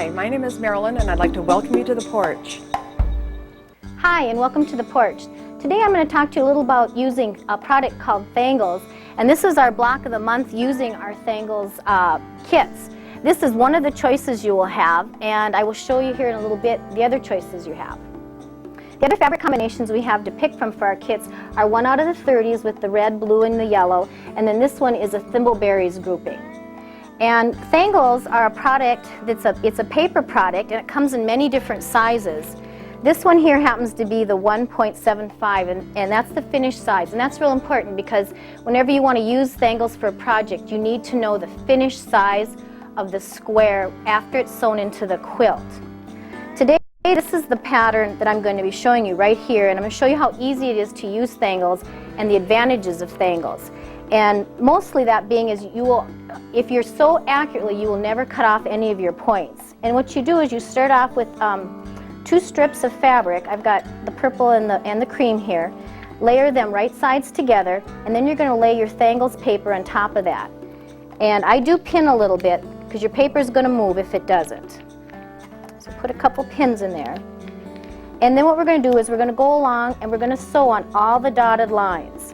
Hi, my name is Marilyn and I'd like to welcome you to the Porch. Hi, and welcome to the Porch. Today I'm going to talk to you a little about using a product called Thangles, and this is our block of the month using our Thangles kits. This is one of the choices you will have, and I will show you here in a little bit the other choices you have. The other fabric combinations we have to pick from for our kits are 1 out of the 30s with the red, blue, and the yellow, and then this one is a thimbleberries grouping. And Thangles are a product it's a paper product, and it comes in many different sizes. This one here happens to be the 1.75, and that's the finished size, and that's real important because whenever you want to use Thangles for a project, you need to know the finished size of the square after it's sewn into the quilt. Today, this is the pattern that I'm going to be showing you right here, and I'm going to show you how easy it is to use Thangles and the advantages of Thangles. And mostly that being is if you're sew accurately, you will never cut off any of your points. And what you do is you start off with 2 strips of fabric. I've got the purple and the cream here. Layer them right sides together, and then you're going to lay your Thangles paper on top of that. And I do pin a little bit because your paper is going to move if it doesn't. So put a couple pins in there. And then what we're going to do is we're going to go along and we're going to sew on all the dotted lines.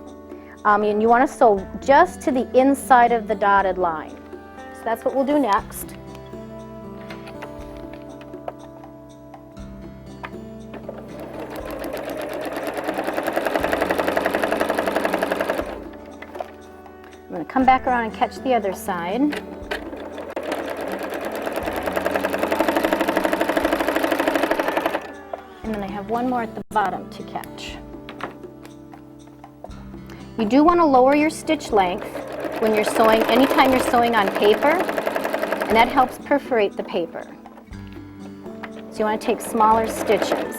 And you want to sew just to the inside of the dotted line. So that's what we'll do next. I'm going to come back around and catch the other side. And then I have one more at the bottom to catch. You do want to lower your stitch length when you're sewing, anytime you're sewing on paper, and that helps perforate the paper. So you want to take smaller stitches.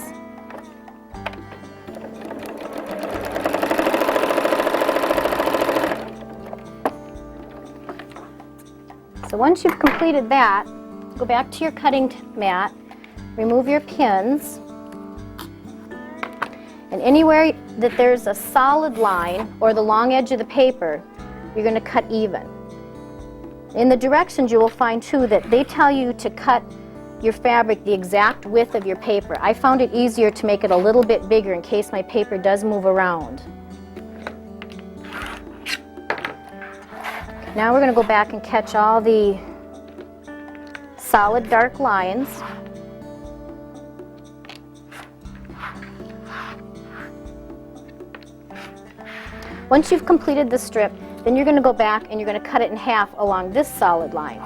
So once you've completed that, go back to your cutting mat, remove your pins, and anywhere that there's a solid line or the long edge of the paper, you're going to cut even. In the directions you will find too that they tell you to cut your fabric the exact width of your paper. I found it easier to make it a little bit bigger in case my paper does move around. Now we're going to go back and catch all the solid dark lines. Once you've completed the strip, then you're going to go back and you're going to cut it in half along this solid line.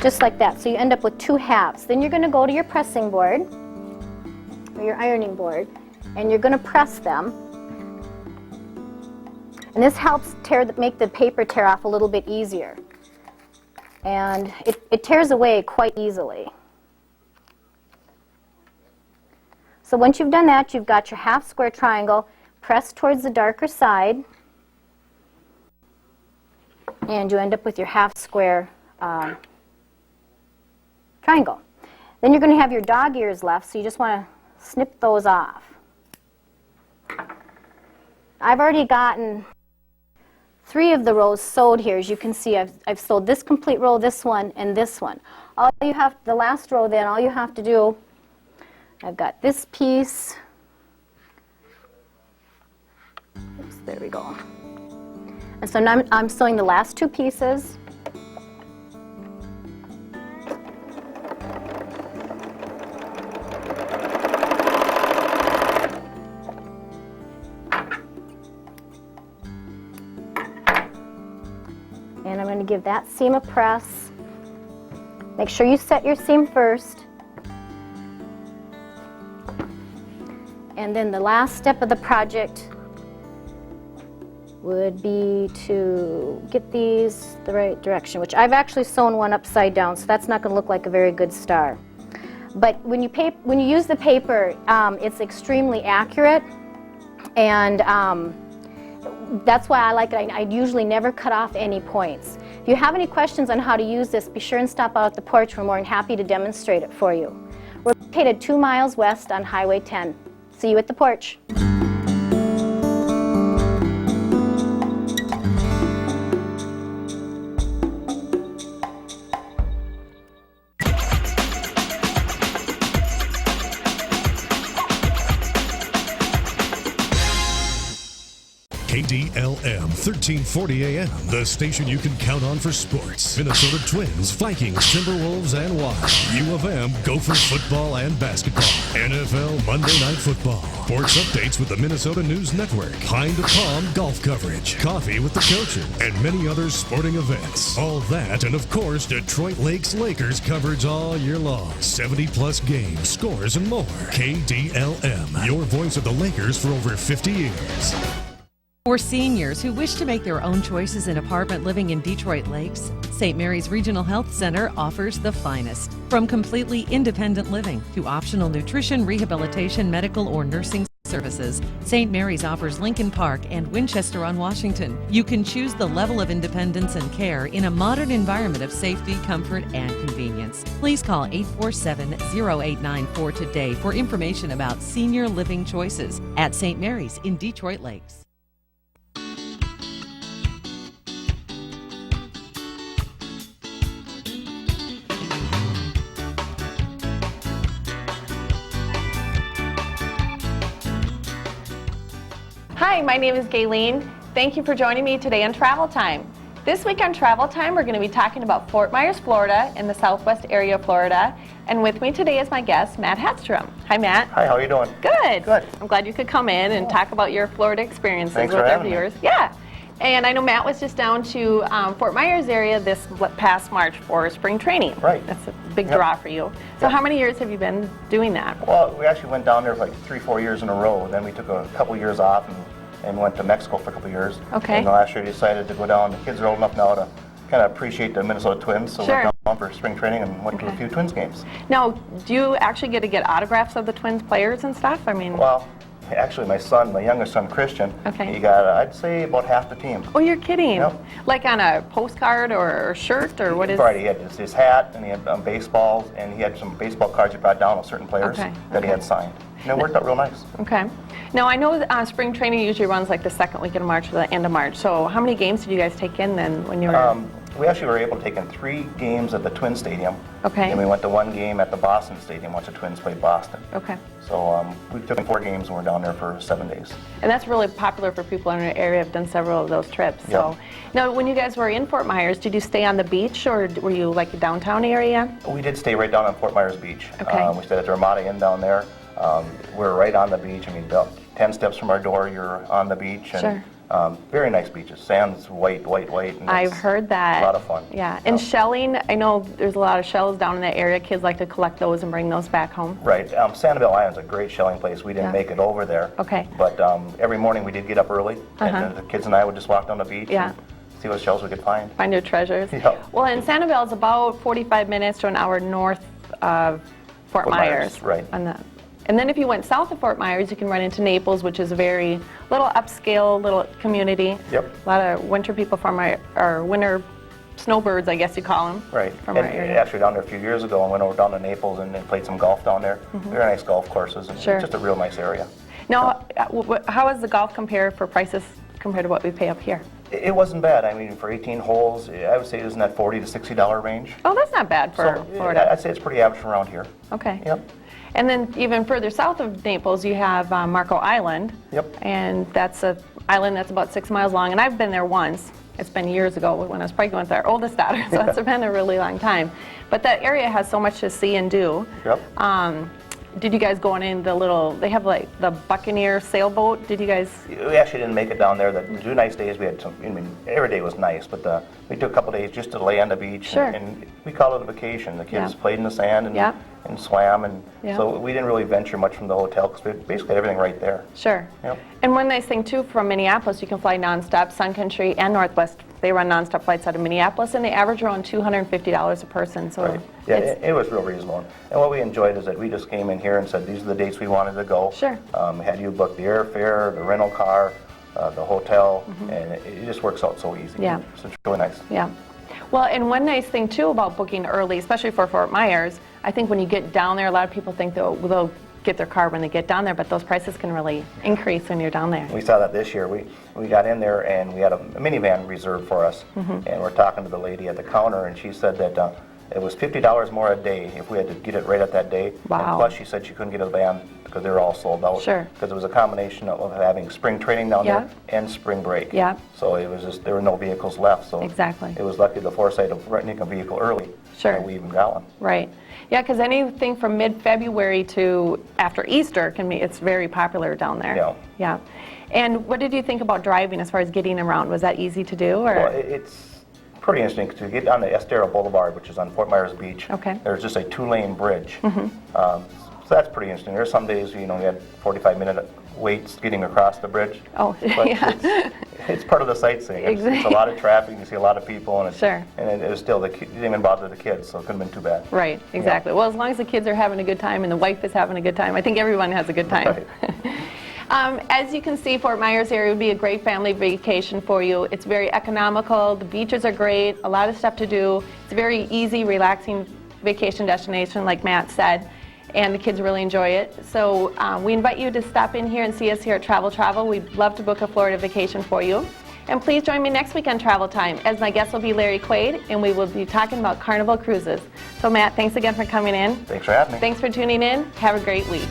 Just like that. So you end up with 2 halves. Then you're going to go to your pressing board, or your ironing board, and you're going to press them. And this helps make the paper tear off a little bit easier. And it tears away quite easily. So once you've done that, you've got your half square triangle pressed towards the darker side, and you end up with your half square triangle. Then you're going to have your dog ears left, so you just want to snip those off. I've already gotten 3 of the rows sewed here. As you can see, I've sewed this complete row, this one, and this one. The last row then, all you have to do, I've got this piece. Oops, there we go. And so now I'm sewing the last 2 pieces. And I'm going to give that seam a press. Make sure you set your seam first. And then the last step of the project would be to get these the right direction, which I've actually sewn one upside down, so that's not going to look like a very good star. But when you use the paper, it's extremely accurate, and that's why I like it. I usually never cut off any points. If you have any questions on how to use this, be sure and stop out at the Porch. We're more than happy to demonstrate it for you. We're located 2 miles west on Highway 10. See you at the Porch. KDLM 1340 AM, the station you can count on for sports. Minnesota Twins, Vikings, Timberwolves, and Wild. U of M, Gophers football and basketball. NFL Monday Night Football. Porch updates with the Minnesota News Network. Pine to Palm golf coverage. Coffee with the coaches. And many other sporting events. All that and of course Detroit Lakes Lakers coverage all year long. 70+ games, scores, and more. KDLM, your voice of the Lakers for over 50 years. For seniors who wish to make their own choices in apartment living in Detroit Lakes, St. Mary's Regional Health Center offers the finest. From completely independent living to optional nutrition, rehabilitation, medical, or nursing services, St. Mary's offers Lincoln Park and Winchester on Washington. You can choose the level of independence and care in a modern environment of safety, comfort, and convenience. Please call 847-0894 today for information about senior living choices at St. Mary's in Detroit Lakes. Hi, my name is Gayleen. Thank you for joining me today on Travel Time. This week on Travel Time, we're going to be talking about Fort Myers, Florida, in the southwest area of Florida. And with me today is my guest, Matt Hadstrom. Hi, Matt. Hi, how are you doing? Good. Good. I'm glad you could come in and talk about your Florida experiences Thanks with for our having me. viewers. Yeah. And I know Matt was just down to Fort Myers area this past March for spring training. Right. That's a big draw for you. So how many years have you been doing that? Well, we actually went down there for like 3-4 years in a row. Then we took a couple years off and went to Mexico for a couple years. Okay. And the last year we decided to go down. The kids are old enough now to kind of appreciate the Minnesota Twins, so we went down for spring training and went to a few Twins games. Now, do you actually get to get autographs of the Twins players and stuff? I mean, Well, actually my youngest son, Christian, he got, I'd say, about half the team. oh, you're kidding? Yep. Like on a postcard or shirt or what is? Right, he had his hat and he had baseballs and he had some baseball cards he brought down with certain players that he had signed. And it worked out real nice. Okay. Now, I know spring training usually runs like the second weekend of March or the end of March. So how many games did you guys take in then when you were? We actually were able to take in 3 games at the Twin Stadium. Okay. And we went to 1 game at the Boston Stadium once the Twins played Boston. Okay. So we took in 4 games and we're down there for 7 days. And that's really popular for people in our area. I've done several of those trips. So now, when you guys were in Fort Myers, did you stay on the beach or were you like a downtown area? We did stay right down on Fort Myers Beach. Okay. We stayed at the Ramada Inn down there. We're right on the beach. I mean, about 10 steps from our door, you're on the beach. And, very nice beaches. Sand's white. And I've heard that. A lot of fun. Yeah. And shelling, I know there's a lot of shells down in that area. Kids like to collect those and bring those back home. Right. Sanibel Island's a great shelling place. We didn't make it over there. Okay. But every morning we did get up early, and the kids and I would just walk down the beach and see what shells we could find. Find new treasures. Yeah. Well, and Sanibel is about 45 minutes to an hour north of Fort Myers. Right. And then if you went south of Fort Myers, you can run into Naples, which is a very little upscale little community. Yep. A lot of winter people from our winter snowbirds, I guess you call them. Right. From and our area. actually down there a few years ago, I went over down to Naples and played some golf down there. Very nice golf courses, and it's just a real nice area. Now, how does the golf compare for prices compared to what we pay up here? It wasn't bad. I mean, for 18 holes, I would say it was in that $40 to $60 range. Oh, that's not bad for Florida. I'd say it's pretty average around here. Okay. Yep. And then even further south of Naples, you have Marco Island. Yep. And that's an island that's about 6 miles long. And I've been there once. It's been years ago when I was pregnant with our oldest daughter, so it's been a really long time. But that area has so much to see and do. Yep. Did you guys go in the little, they have like the Buccaneer sailboat? Did you guys? We actually didn't make it down there. The 2 nice days, we had some, I mean, every day was nice, but we took a couple days just to lay on the beach. And we called it a vacation. The kids played in the sand and swam, and so we didn't really venture much from the hotel because we basically had everything right there. Sure. Yep. And one nice thing too, from Minneapolis, you can fly nonstop. Sun Country and Northwest, they run nonstop flights out of Minneapolis, and they average around $250 a person. So yeah, it was real reasonable. And what we enjoyed is that we just came in here and said these are the dates we wanted to go. Sure. Had you book the airfare, the rental car, the hotel, and it just works out so easy. Yeah. So it's really nice. Yeah. Well, and one nice thing too about booking early, especially for Fort Myers, I think when you get down there, a lot of people think they'll get their car when they get down there, but those prices can really increase when you're down there. We saw that this year. We got in there and we had a minivan reserved for us, and we're talking to the lady at the counter, and she said that It was $50 more a day if we had to get it right at that day. Wow. And plus, she said she couldn't get a van because they were all sold out. Sure. Because it was a combination of having spring training down there and spring break. Yeah. So it was just, there were no vehicles left. So Exactly. it was lucky the foresight of renting a vehicle early. Sure. And we even got one. Right. Yeah, because anything from mid-February to after Easter it's very popular down there. Yeah. Yeah. And what did you think about driving as far as getting around? Was that easy to do? Or? Well, it's pretty interesting to get on the Estero Boulevard, which is on Fort Myers Beach. Okay. There's just a 2-lane bridge. So that's pretty interesting. There's some days, you know, we had 45-minute waits getting across the bridge. Oh, But yeah. it's part of the sightseeing. It's a lot of traffic. You see a lot of people, and Sure. And it was still, it didn't even bother the kids, so it couldn't have been too bad. Right, exactly. Well, as long as the kids are having a good time and the wife is having a good time, I think everyone has a good time. Right. As you can see, Fort Myers area would be a great family vacation for you. It's very economical, the beaches are great, a lot of stuff to do. It's a very easy, relaxing vacation destination, like Matt said, and the kids really enjoy it. So we invite you to stop in here and see us here at Travel. We'd love to book a Florida vacation for you. And please join me next week on Travel Time, as my guest will be Larry Quaid, and we will be talking about Carnival Cruises. So Matt, thanks again for coming in. Thanks for having me. Thanks for tuning in. Have a great week.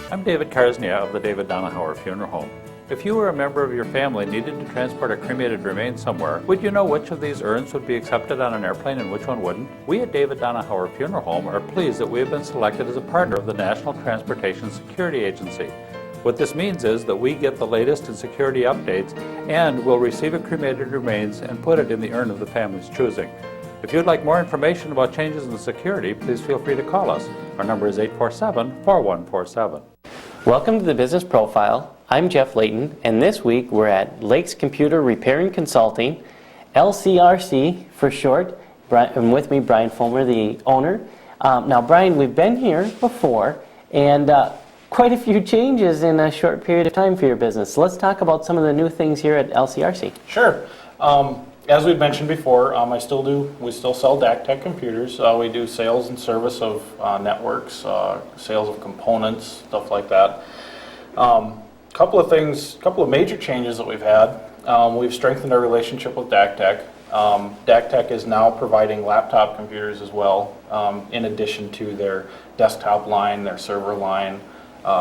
I'm David Karsnia of the David Donahauer Funeral Home. If you or a member of your family needed to transport a cremated remains somewhere, would you know which of these urns would be accepted on an airplane and which one wouldn't? We at David Donahauer Funeral Home are pleased that we have been selected as a partner of the National Transportation Security Agency. What this means is that we get the latest in security updates and will receive a cremated remains and put it in the urn of the family's choosing. If you'd like more information about changes in security, please feel free to call us. Our number is 847-4147. Welcome to the Business Profile. I'm Jeff Layton, and this week we're at Lakes Computer Repair and Consulting, LCRC for short. And with me, Brian Fulmer, the owner. Now, Brian, we've been here before, and quite a few changes in a short period of time for your business. So let's talk about some of the new things here at LCRC. Sure. As we've mentioned before, we still sell DAC computers. We do sales and service of networks, sales of components, stuff like that. Couple of major changes that we've had. We've strengthened our relationship with DAC. DAC is now providing laptop computers as well, in addition to their desktop line, their server line,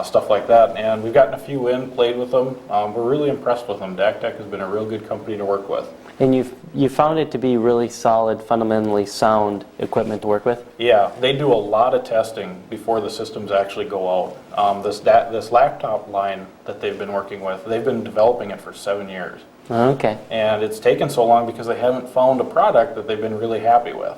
stuff like that. And we've gotten a few in, played with them. We're really impressed with them. DAC has been a real good company to work with. And you found it to be really solid, fundamentally sound equipment to work with? Yeah, they do a lot of testing before the systems actually go out. This laptop line that they've been working with, they've been developing it for 7 years. Okay. And it's taken so long because they haven't found a product that they've been really happy with.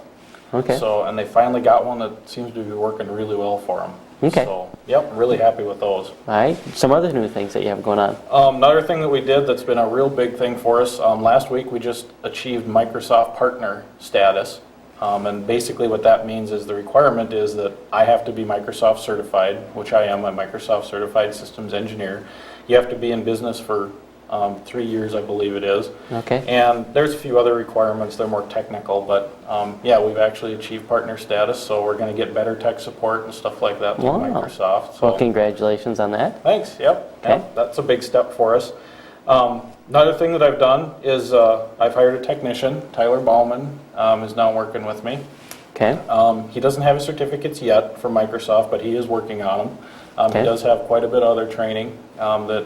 Okay. So, and they finally got one that seems to be working really well for them. Okay. So, yep, really happy with those. All right. Some other new things that you have going on. Another thing that we did that's been a real big thing for us, last week we just achieved Microsoft partner status. And basically what that means is the requirement is that I have to be Microsoft certified, which I am a Microsoft certified systems engineer. You have to be in business for 3 years, I believe it is. Okay. And there's a few other requirements. They're more technical, but yeah, we've actually achieved partner status, so we're going to get better tech support and stuff like that through Microsoft. So. Well, congratulations on that. Thanks. Yep. Okay. Yep. That's a big step for us. Another thing that I've done is I've hired a technician. Tyler Bauman is now working with me. Okay. He doesn't have his certificates yet from Microsoft, but he is working on them. Okay. He does have quite a bit of other training that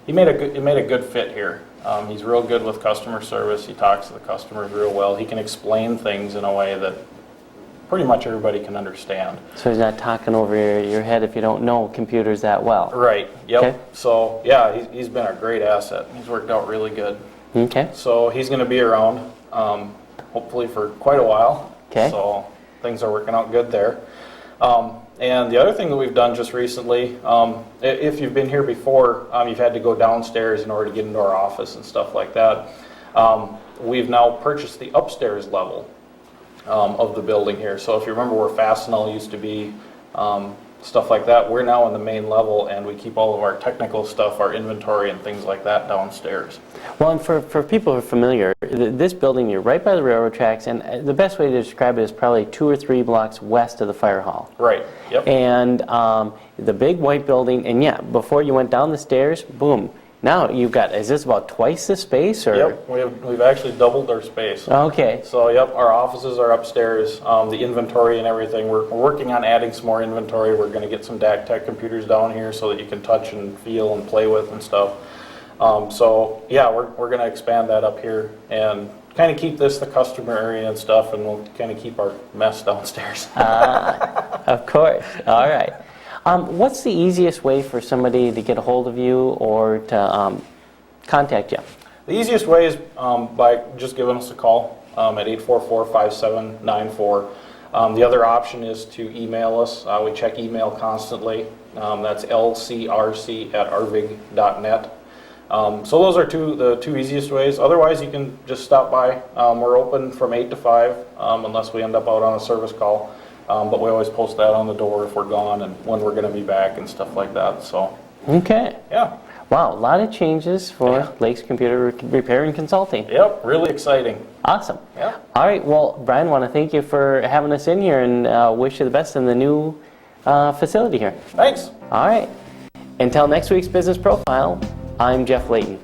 he made a good fit here. He's real good with customer service. He talks to the customers real well. He can explain things in a way that pretty much everybody can understand. So he's not talking over your head if you don't know computers that well. Right. Yep. Okay. So yeah, he's been a great asset. He's worked out really good. Okay. So he's going to be around, hopefully for quite a while. Okay. So things are working out good there. And the other thing that we've done just recently, if you've been here before, you've had to go downstairs in order to get into our office and stuff like that. We've now purchased the upstairs level of the building here. So if you remember where Fastenal used to be, stuff like that. We're now on the main level, and we keep all of our technical stuff, our inventory and things like that downstairs. Well, and for people who are familiar, this building, you're right by the railroad tracks, and the best way to describe it is probably 2 or 3 blocks west of the fire hall. Right, yep. And the big white building, and yeah, before you went down the stairs, boom. Now you've got, is this about twice the space? Or? Yep, we've actually doubled our space. Okay. So yep, our offices are upstairs, the inventory and everything. We're working on adding some more inventory. We're going to get some DAC Tech computers down here so that you can touch and feel and play with and stuff. So yeah, we're going to expand that up here and kind of keep this the customer area and stuff, and we'll kind of keep our mess downstairs. Of course. All right. What's the easiest way for somebody to get a hold of you or to contact you? The easiest way is by just giving us a call at 844-5794. The other option is to email us. We check email constantly. That's lcrc@arvig.net. So those are the two easiest ways. Otherwise, you can just stop by. We're open from 8 to 5 unless we end up out on a service call. But we always post that on the door if we're gone and when we're going to be back and stuff like that. So. Okay. Yeah. Wow, a lot of changes for Lakes Computer Repair and Consulting. Yep, really exciting. Awesome. Yeah. All right, well, Brian, want to thank you for having us in here and wish you the best in the new facility here. Thanks. All right. Until next week's Business Profile, I'm Jeff Layton.